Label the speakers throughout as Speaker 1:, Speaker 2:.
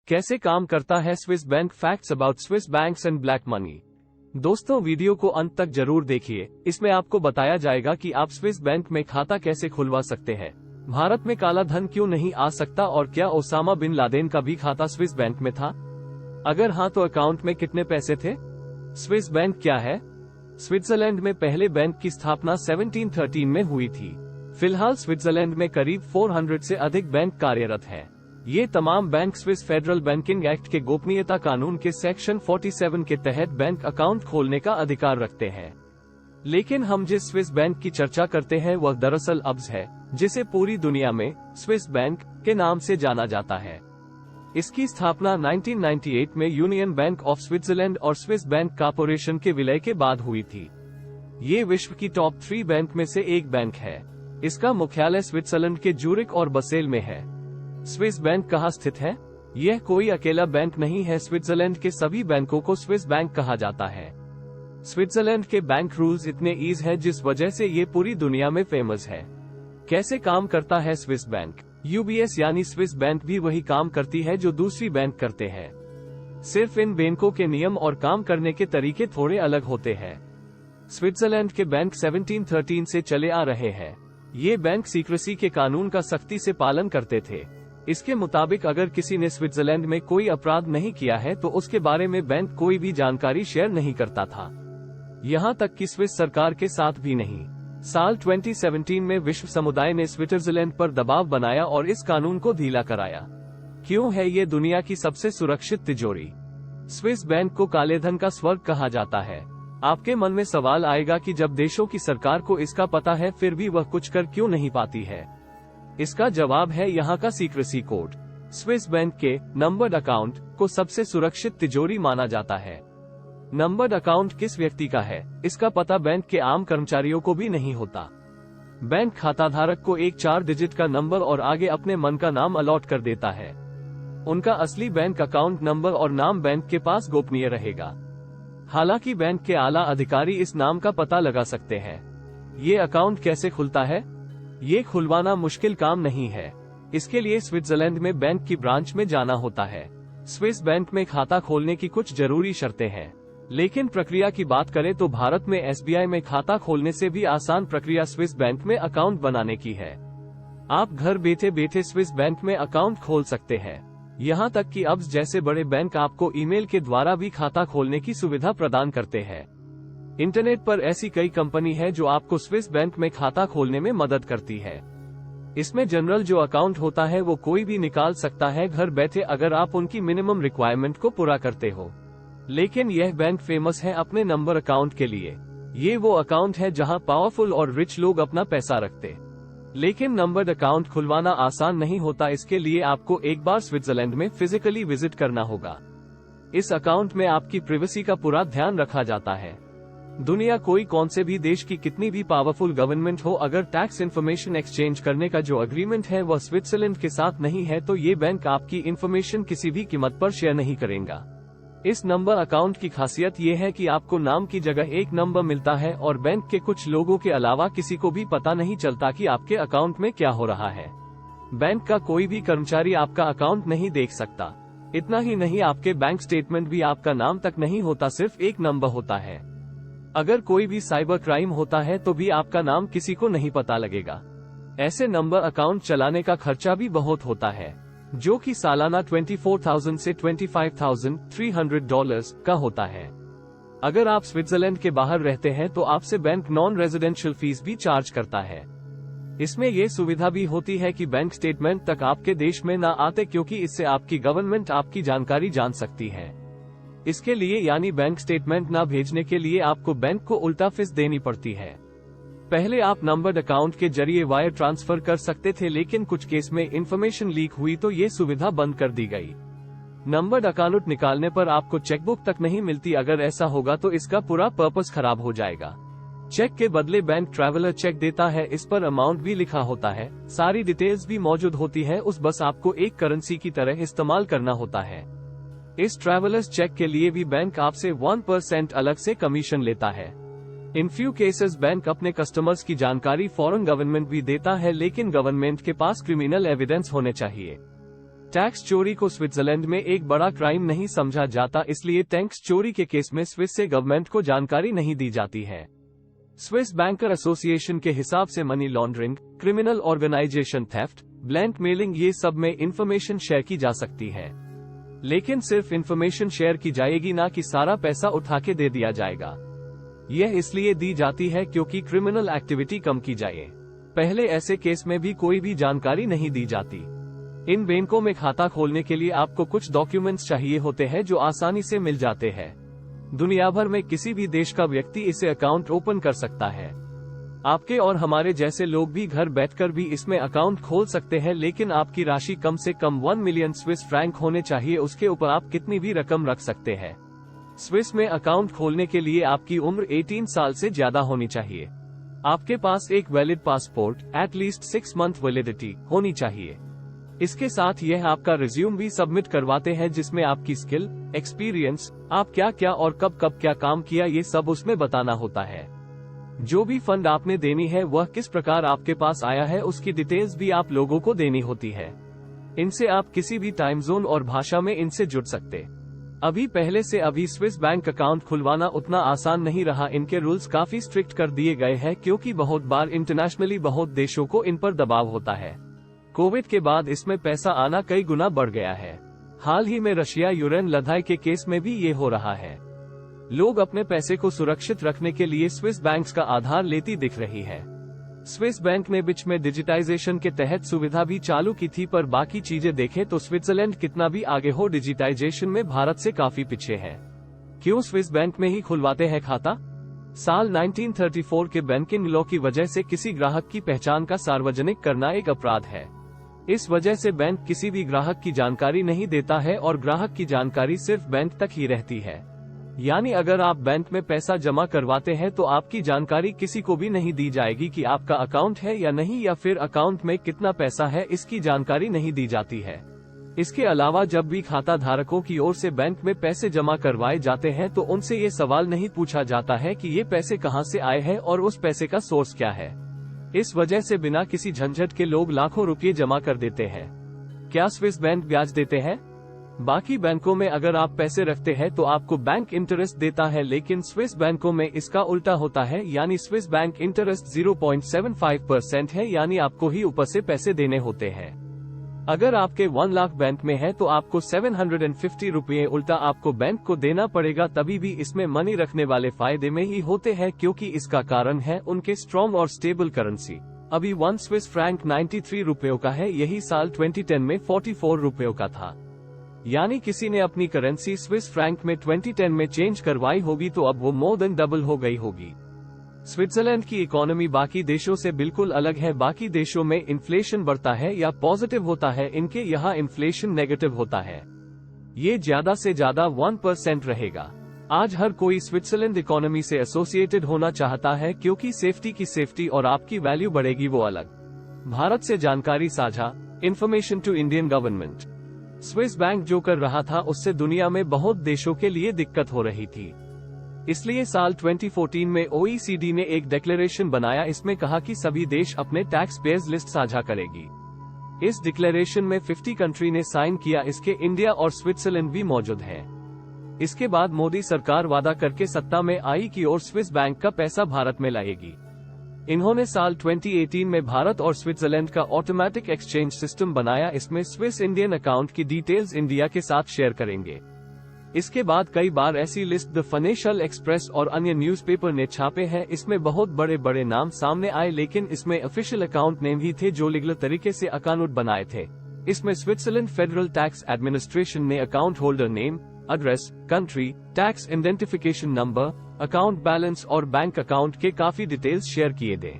Speaker 1: कैसे काम करता है Swiss bank? Facts about Swiss banks and black money. दोस्तों, वीडियो को अंत तक जरूर देखिए। इसमें आपको बताया जाएगा कि आप स्विस बैंक में खाता कैसे खुलवा सकते हैं, भारत में काला धन क्यों नहीं आ सकता और क्या ओसामा बिन लादेन का भी खाता स्विस बैंक में था? अगर हाँ तो अकाउंट में कितने पैसे थे? स्विस बैंक क्या है? स्विट्जरलैंड में पहले बैंक की स्थापना 1713 में हुई थी। फिलहाल स्विट्जरलैंड में करीब 400 से अधिक बैंक कार्यरत हैं। ये तमाम bank Swiss federal banking act के गोपनीयता कानून के सेक्शन 47 के तहत बैंक अकाउंट खोलने का अधिकार रखते हैं। लेकिन हम जिस स्विस बैंक की चर्चा करते हैं वह दरअसल अब्स है, जिसे पूरी दुनिया में स्विस बैंक के नाम से जाना जाता है। इसकी स्थापना 1998 में यूनियन बैंक ऑफ स्विट्जरलैंड और स्विस बैंक कॉर्पोरेशन के विलय के बाद हुई थी। ये विश्व की टॉप 3 बैंक में से एक बैंक है। इसका मुख्यालय स्विट्जरलैंड के जूरिक और बसेल में है। स्विस बैंक कहाँ स्थित है? यह कोई अकेला बैंक नहीं है। स्विट्जरलैंड के सभी बैंकों को स्विस बैंक कहा जाता है। स्विट्जरलैंड के बैंक रूल्स इतने ईज है जिस वजह से ये पूरी दुनिया में फेमस है। कैसे काम करता है स्विस बैंक? यूबीएस यानी स्विस बैंक भी वही काम करती है जो दूसरी बैंक करते हैं। सिर्फ इन बैंकों के नियम और काम करने के तरीके थोड़े अलग होते हैं। स्विट्जरलैंड के बैंक 1713 से चले आ रहे हैं। ये बैंक सीक्रेसी के कानून का सख्ती से पालन करते थे। इसके मुताबिक अगर किसी ने स्विट्जरलैंड में कोई अपराध नहीं किया है तो उसके बारे में बैंक कोई भी जानकारी शेयर नहीं करता था, यहाँ तक कि स्विस सरकार के साथ भी नहीं। साल 2017 में विश्व समुदाय ने स्विट्जरलैंड पर दबाव बनाया और इस कानून को ढीला कराया। क्यों है ये दुनिया की सबसे सुरक्षित तिजोरी? स्विस बैंक को काले धन का स्वर्ग कहा जाता है। आपके मन में सवाल आएगा कि जब देशों की सरकार को इसका पता है फिर भी वह कुछ कर क्यों नहीं पाती है? इसका जवाब है यहाँ का सीक्रेसी कोड। स्विस बैंक के नंबर्ड अकाउंट को सबसे सुरक्षित तिजोरी माना जाता है। नंबर्ड अकाउंट किस व्यक्ति का है, इसका पता बैंक के आम कर्मचारियों को भी नहीं होता। बैंक खाताधारक को एक 4 डिजिट का नंबर और आगे अपने मन का नाम अलॉट कर देता है। उनका असली बैंक अकाउंट नंबर और नाम बैंक के पास गोपनीय रहेगा। हालांकि बैंक के आला अधिकारी इस नाम का पता लगा सकते हैं। ये अकाउंट कैसे खुलता है? ये खुलवाना मुश्किल काम नहीं है। इसके लिए स्विट्जरलैंड में बैंक की ब्रांच में जाना होता है। स्विस बैंक में खाता खोलने की कुछ जरूरी शर्तें हैं, लेकिन प्रक्रिया की बात करें तो भारत में एसबीआई में खाता खोलने से भी आसान प्रक्रिया स्विस बैंक में अकाउंट बनाने की है। आप घर बैठे बैठे स्विस बैंक में अकाउंट खोल सकते हैं। यहाँ तक कि अब्स जैसे बड़े बैंक आपको ईमेल के द्वारा भी खाता खोलने की सुविधा प्रदान करते हैं। इंटरनेट पर ऐसी कई कंपनी है जो आपको स्विस बैंक में खाता खोलने में मदद करती है। इसमें जनरल जो अकाउंट होता है वो कोई भी निकाल सकता है घर बैठे, अगर आप उनकी मिनिमम रिक्वायरमेंट को पूरा करते हो। लेकिन यह बैंक फेमस है अपने नंबर अकाउंट के लिए। ये वो अकाउंट है जहां पावरफुल और रिच लोग अपना पैसा रखते। लेकिन नंबर्ड अकाउंट खुलवाना आसान नहीं होता। इसके लिए आपको एक बार स्विट्जरलैंड में फिजिकली विजिट करना होगा। इस अकाउंट में आपकी प्राइवेसी का पूरा ध्यान रखा जाता है। दुनिया कोई कौन से भी देश की कितनी भी पावरफुल गवर्नमेंट हो, अगर टैक्स इन्फॉर्मेशन एक्सचेंज करने का जो एग्रीमेंट है वह स्विट्जरलैंड के साथ नहीं है तो ये बैंक आपकी इन्फॉर्मेशन किसी भी कीमत पर शेयर नहीं करेगा। इस नंबर अकाउंट की खासियत ये है कि आपको नाम की जगह एक नंबर मिलता है और बैंक के कुछ लोगों के अलावा किसी को भी पता नहीं चलता कि आपके अकाउंट में क्या हो रहा है। बैंक का कोई भी कर्मचारी आपका अकाउंट नहीं देख सकता। इतना ही नहीं, आपके बैंक स्टेटमेंट भी आपका नाम तक नहीं होता, सिर्फ एक नंबर होता है। अगर कोई भी साइबर क्राइम होता है तो भी आपका नाम किसी को नहीं पता लगेगा। ऐसे नंबर अकाउंट चलाने का खर्चा भी बहुत होता है, जो कि सालाना 24,000 से 25,300 डॉलर्स का होता है। अगर आप स्विट्जरलैंड के बाहर रहते हैं तो आपसे बैंक नॉन रेजिडेंशियल फीस भी चार्ज करता है। इसमें यह सुविधा भी होती है कि बैंक स्टेटमेंट तक आपके देश में ना आते, क्योंकि इससे आपकी गवर्नमेंट आपकी जानकारी जान सकती है। इसके लिए यानी बैंक स्टेटमेंट ना भेजने के लिए आपको बैंक को उल्टा फीस देनी पड़ती है। पहले आप नंबर्ड अकाउंट के जरिए वायर ट्रांसफर कर सकते थे, लेकिन कुछ केस में इंफॉर्मेशन लीक हुई तो ये सुविधा बंद कर दी गई। नंबर्ड अकाउंट निकालने पर आपको चेकबुक तक नहीं मिलती। अगर ऐसा होगा तो इसका पूरा पर्पस खराब हो जाएगा। चेक के बदले बैंक ट्रैवलर चेक देता है। इस पर अमाउंट भी लिखा होता है, सारी डिटेल्स भी मौजूद होती है। उस बस आपको एक करेंसी की तरह इस्तेमाल करना होता है। इस ट्रैवलर्स चेक के लिए भी बैंक आपसे 1% अलग से कमीशन लेता है। इन फ्यू केसेस बैंक अपने कस्टमर्स की जानकारी फॉरेन गवर्नमेंट भी देता है, लेकिन गवर्नमेंट के पास क्रिमिनल एविडेंस होने चाहिए। टैक्स चोरी को स्विट्जरलैंड में एक बड़ा क्राइम नहीं समझा जाता, इसलिए टैक्स चोरी के केस में स्विस से गवर्नमेंट को जानकारी नहीं दी जाती है। स्विस बैंकर एसोसिएशन के हिसाब से money laundering, criminal organisation, theft, blackmailing, ये सब में इंफॉर्मेशन शेयर की जा सकती है, लेकिन सिर्फ इंफॉर्मेशन शेयर की जाएगी, ना कि सारा पैसा उठा के दे दिया जाएगा। यह इसलिए दी जाती है क्योंकि क्रिमिनल एक्टिविटी कम की जाए। पहले ऐसे केस में भी कोई भी जानकारी नहीं दी जाती। इन बैंकों में खाता खोलने के लिए आपको कुछ डॉक्यूमेंट्स चाहिए होते हैं जो आसानी से मिल जाते हैं। दुनिया भर में किसी भी देश का व्यक्ति इसे अकाउंट ओपन कर सकता है। आपके और हमारे जैसे लोग भी घर बैठकर भी इसमें अकाउंट खोल सकते हैं, लेकिन आपकी राशि कम से कम 1 मिलियन स्विस फ्रैंक होने चाहिए। उसके ऊपर आप कितनी भी रकम रख सकते हैं। स्विस में अकाउंट खोलने के लिए आपकी उम्र 18 साल से ज्यादा होनी चाहिए। आपके पास एक valid passport, at least 6 month validity होनी चाहिए। इसके साथ यह आपका रिज्यूम भी सबमिट करवाते हैं, जिसमें आपकी स्किल, एक्सपीरियंस, आप क्या क्या और कब कब क्या काम किया, ये सब उसमें बताना होता है। जो भी फंड आपने देनी है वह किस प्रकार आपके पास आया है, उसकी डिटेल्स भी आप लोगों को देनी होती है। इनसे आप किसी भी टाइम जोन और भाषा में इनसे जुड़ सकते। अभी पहले से अभी स्विस बैंक अकाउंट खुलवाना उतना आसान नहीं रहा। इनके रूल्स काफी स्ट्रिक्ट कर दिए गए हैं, क्योंकि बहुत बार इंटरनेशनली बहुत देशों को इन पर दबाव होता है। कोविड के बाद इसमें पैसा आना कई गुना बढ़ गया है। हाल ही में रशिया यूक्रेन लड़ाई के केस में भी ये हो रहा है। लोग अपने पैसे को सुरक्षित रखने के लिए स्विस बैंक्स का आधार लेती दिख रही है। स्विस बैंक ने बीच में डिजिटाइजेशन के तहत सुविधा भी चालू की थी, पर बाकी चीजें देखें तो स्विट्जरलैंड कितना भी आगे हो, डिजिटाइजेशन में भारत से काफी पीछे है। क्यों स्विस बैंक में ही खुलवाते हैं खाता? साल 1934 के बैंकिंग लॉ की वजह से किसी ग्राहक की पहचान का सार्वजनिक करना एक अपराध है। इस वजह से बैंक किसी भी ग्राहक की जानकारी नहीं देता है और ग्राहक की जानकारी सिर्फ बैंक तक ही रहती है। यानी अगर आप बैंक में पैसा जमा करवाते हैं तो आपकी जानकारी किसी को भी नहीं दी जाएगी कि आपका अकाउंट है या नहीं, या फिर अकाउंट में कितना पैसा है, इसकी जानकारी नहीं दी जाती है। इसके अलावा जब भी खाता धारकों की ओर से बैंक में पैसे जमा करवाए जाते हैं तो उनसे ये सवाल नहीं पूछा जाता है कि ये पैसे कहां से आए हैं और उस पैसे का सोर्स क्या है। इस वजह से बिना किसी झंझट के लोग लाखों रुपये जमा कर देते हैं। क्या स्विस बैंक ब्याज देते हैं? बाकी बैंकों में अगर आप पैसे रखते हैं तो आपको बैंक इंटरेस्ट देता है, लेकिन स्विस बैंकों में इसका उल्टा होता है। यानी स्विस बैंक इंटरेस्ट 0.75% है, यानी आपको ही ऊपर से पैसे देने होते हैं। अगर आपके 1 लाख बैंक में है तो आपको 750 रुपये उल्टा आपको बैंक को देना पड़ेगा। तभी भी इसमें मनी रखने वाले फायदे में ही होते हैं, क्योंकि इसका कारण है उनके स्ट्रॉन्ग और स्टेबल करेंसी। अभी 1 स्विस फ्रैंक 93 रुपयों का है, यही साल 2010 में 44 रुपयों का था। यानी किसी ने अपनी करेंसी स्विस फ्रैंक में 2010 में चेंज करवाई होगी तो अब वो मोर देन डबल हो गई होगी। स्विट्जरलैंड की इकोनॉमी बाकी देशों से बिल्कुल अलग है। बाकी देशों में इन्फ्लेशन बढ़ता है या पॉजिटिव होता है, इनके यहाँ इन्फ्लेशन नेगेटिव होता है। ये ज्यादा से ज्यादा 1% रहेगा। आज हर कोई स्विट्जरलैंड इकोनॉमी से एसोसिएटेड होना चाहता है, क्योंकि सेफ्टी की सेफ्टी और आपकी वैल्यू बढ़ेगी वो अलग। भारत से जानकारी साझा, information to Indian government. Swiss bank जो कर रहा था उससे दुनिया में बहुत देशों के लिए दिक्कत हो रही थी। इसलिए साल 2014 में OECD ने एक डिक्लेरेशन बनाया। इसमें कहा कि सभी देश अपने टैक्स पेयर्स लिस्ट साझा करेगी। इस डिक्लेरेशन में 50 कंट्री ने साइन किया। इसके इंडिया और स्विट्जरलैंड भी मौजूद है। इसके बाद मोदी सरकार वादा करके सत्ता में आई कि और स्विस बैंक का पैसा भारत में लाएगी। इन्होंने साल 2018 में भारत और स्विट्जरलैंड का ऑटोमेटिक एक्सचेंज सिस्टम बनाया। इसमें स्विस इंडियन अकाउंट की डिटेल्स इंडिया के साथ शेयर करेंगे। इसके बाद कई बार ऐसी लिस्ट द फाइनेंशियल एक्सप्रेस और अन्य न्यूज़पेपर ने छापे हैं। इसमें बहुत बड़े बड़े नाम सामने आए, लेकिन इसमें ऑफिशियल अकाउंट नेम ही थे जो लीगल तरीके से अकाउंट बनाए थे। इसमें स्विट्जरलैंड फेडरल टैक्स एडमिनिस्ट्रेशन ने account holder name, address, country, tax identification number, account balance और बैंक अकाउंट के काफी डिटेल्स शेयर किए थे।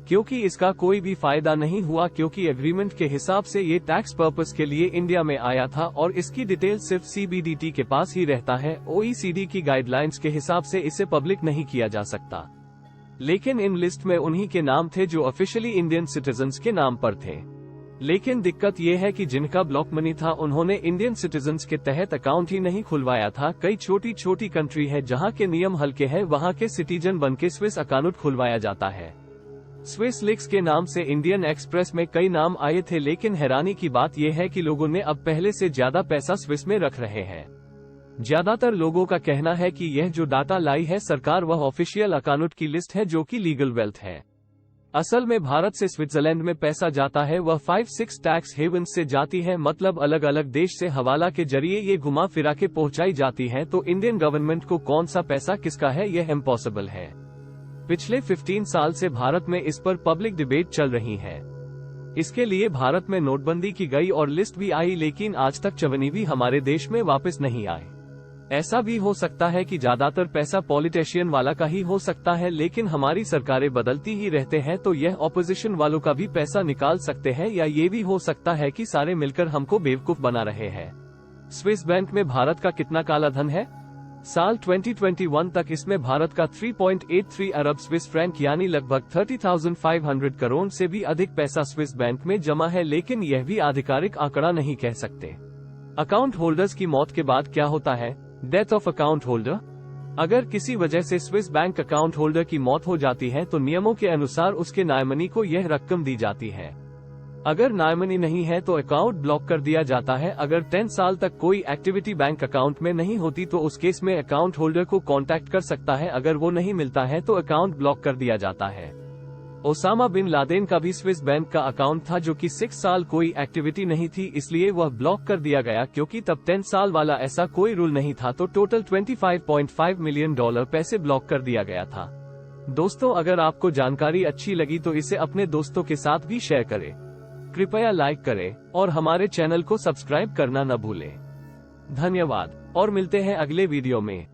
Speaker 1: क्योंकि इसका कोई भी फायदा नहीं हुआ, क्योंकि एग्रीमेंट के हिसाब से ये टैक्स पर्पस के लिए इंडिया में आया था और इसकी डिटेल सिर्फ CBDT के पास ही रहता है। OECD की गाइडलाइंस के हिसाब से इसे पब्लिक नहीं किया जा सकता। लेकिन इन लिस्ट में उन्हीं के नाम थे जो ऑफिशियली इंडियन सिटीजन्स के नाम पर थे। लेकिन दिक्कत ये है कि जिनका ब्लॉक मनी था उन्होंने इंडियन सिटीजन्स के तहत अकाउंट ही नहीं खुलवाया था। कई छोटी छोटी कंट्री है जहां के नियम हल्के हैं, वहां के सिटीजन बनके स्विस अकाउंट खुलवाया जाता है। स्विस लीक्स के नाम से इंडियन एक्सप्रेस में कई नाम आए थे, लेकिन हैरानी की बात यह है कि लोगों ने अब पहले से ज्यादा पैसा स्विस में रख रहे हैं। ज्यादातर लोगों का कहना है कि यह जो डाटा लाई है सरकार, वह ऑफिशियल अकाउंट की लिस्ट है जो कि लीगल वेल्थ है। असल में भारत से स्विट्जरलैंड में पैसा जाता है वह 5-6 टैक्स हेवन्स से जाती है, मतलब अलग अलग देश से हवाला के जरिए ये घुमा फिरा के पहुंचाई जाती है। तो इंडियन गवर्नमेंट को कौन सा पैसा किसका है यह इम्पॉसिबल है। पिछले 15 साल से भारत में इस पर पब्लिक डिबेट चल रही है। इसके लिए भारत में नोटबंदी की गई और लिस्ट भी आई, लेकिन आज तक चवन्नी भी हमारे देश में वापस नहीं आए। ऐसा भी हो सकता है कि ज्यादातर पैसा पॉलिटिशियन वाला का ही हो सकता है, लेकिन हमारी सरकारें बदलती ही रहते हैं, तो यह ऑपोजिशन वालों का भी पैसा निकाल सकते हैं, या ये भी हो सकता है कि सारे मिलकर हमको बेवकूफ बना रहे हैं। स्विस बैंक में भारत का कितना काला धन है? साल 2021 तक इसमें भारत का 3.83 अरब स्विस फ्रैंक यानी लगभग 30,500 करोड़ से भी अधिक पैसा स्विस बैंक में जमा है, लेकिन यह भी आधिकारिक आंकड़ा नहीं कह सकते। अकाउंट होल्डर्स की मौत के बाद क्या होता है? Death of account holder. अगर किसी वजह से स्विस बैंक अकाउंट होल्डर की मौत हो जाती है तो नियमों के अनुसार उसके नॉमिनी को यह रकम दी जाती है। अगर नॉमिनी नहीं है तो अकाउंट ब्लॉक कर दिया जाता है। अगर 10 साल तक कोई एक्टिविटी बैंक अकाउंट में नहीं होती तो उस केस में अकाउंट होल्डर को कांटेक्ट कर सकता है। अगर वो नहीं मिलता है तो अकाउंट ब्लॉक कर दिया जाता है। ओसामा बिन लादेन का भी स्विस बैंक का अकाउंट था जो कि 6 साल कोई एक्टिविटी नहीं थी, इसलिए वह ब्लॉक कर दिया गया, क्योंकि तब 10 साल वाला ऐसा कोई रूल नहीं था। तो टोटल $25.5 मिलियन पैसे ब्लॉक कर दिया गया था। दोस्तों, अगर आपको जानकारी अच्छी लगी तो इसे अपने दोस्तों के साथ भी शेयर करें। कृपया लाइक करें और हमारे चैनल को सब्सक्राइब करना न भूलें। धन्यवाद और मिलते हैं अगले वीडियो में।